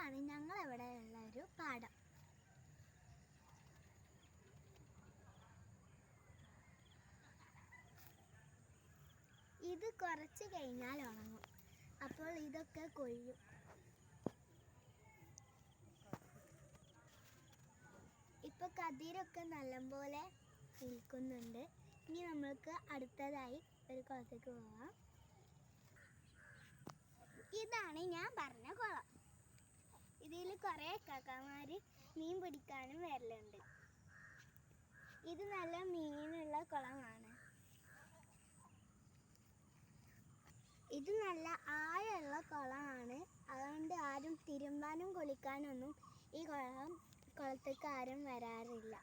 ഇതാണ് ഞങ്ങളിവിടെ ഉള്ള ഒരു പാടം. ഇത് കുറച്ച് കഴിഞ്ഞാൽ ഉണങ്ങും. അപ്പോൾ ഇതൊക്കെ കൊയ്യും. ഇപ്പൊ കതിരൊക്കെ നല്ലപോലെ നിൽക്കുന്നുണ്ട്. ഇനി നമ്മൾക്ക് അടുത്തതായി ഒരു കുളത്തേക്ക് പോവാം. ഇതാണ് ഞാൻ പറഞ്ഞ കുളം. ഇതിൽ കുറേ കാക്കമാര് മീൻ പിടിക്കാനും വരലുണ്ട്. ഇത് നല്ല മീനുള്ള കുളമാണ്. ഇത് നല്ല ആഴമുള്ള കുളമാണ്. അതുകൊണ്ട് ആരും തിരുമ്പാനും കുളിക്കാനൊന്നും ഈ കുളത്തേക്ക് ആരും വരാറില്ല.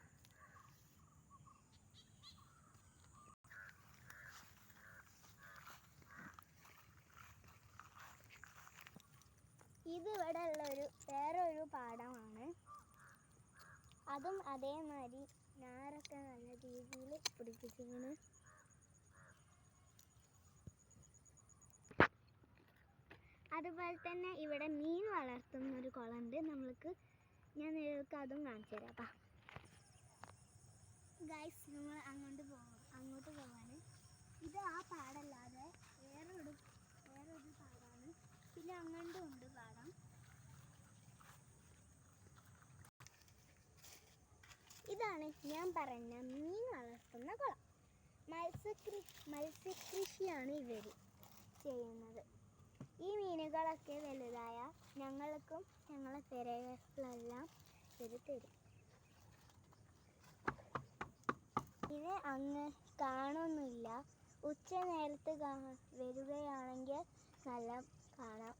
ഇത് ഇവിടെ ഉള്ളൊരു വേറൊരു പാടമാണ്. അതും അതേമാതിരി ഞാറൊക്കെ നല്ല രീതിയിൽ പിടിപ്പിച്ചിങ്ങനെ. അതുപോലെ തന്നെ ഇവിടെ മീൻ വളർത്തുന്ന ഒരു കുളമുണ്ട്. ഞാൻ നിങ്ങൾക്ക് അതും കാണിച്ചു തരാം. ഗൈസ്, നമ്മൾ അങ്ങോട്ട് പോവാണ്. ഇത് ആ പാടല്ലാതെ വേറൊരു പാടാണ്. പിന്നെ അങ്ങോട്ടും ഉണ്ട് പാടം. ഇതാണ് ഞാൻ പറഞ്ഞ മീൻ വളർത്തുന്ന കുളം. മത്സ്യകൃഷിയാണ് ഇവർ ചെയ്യുന്നത്. ഈ മീനുകളൊക്കെ വലുതായ ഞങ്ങൾക്കും ഞങ്ങളെ പെരകളിലെല്ലാം ഇവർ തരും. ഇത് അങ്ങ് കാണുന്നില്ല. ഉച്ച നേരത്ത് വരികയാണെങ്കിൽ നല്ല കാണാം.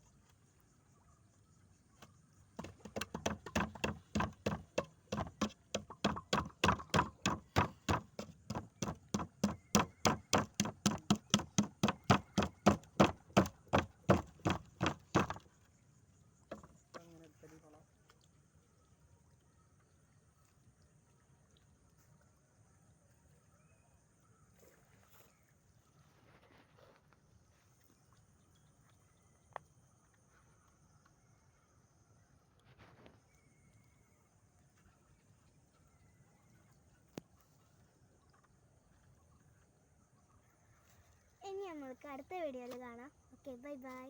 ഇനി നമ്മൾക്ക് അടുത്ത വീഡിയോയിൽ കാണാം. Okay, bye bye.